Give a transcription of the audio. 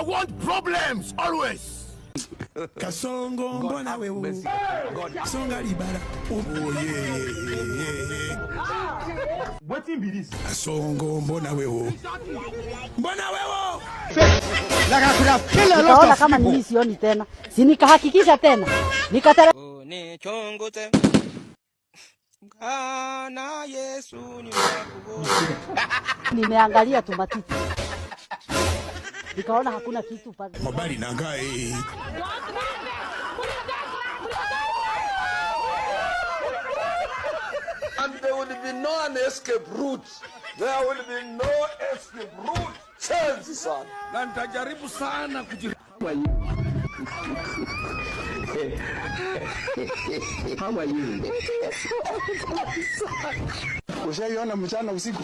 I want problems always. Kasongo mbona wewe Songa libara oh yeah. Wetin be this? Kasongo mbona wewe Like I could have killed a lot of kama mimi sioni tena. Si nikahakikisha tena. Nikatara ni chongote. Kana Yesu ni wako. Nimeangalia tu matiti. Nikaona hakuna kitu pale. Mabali nangae. And there will be no escape route. There will be no escape route. Chance son. Na nitajaribu sana How are you? Ushaiona mchana usiku?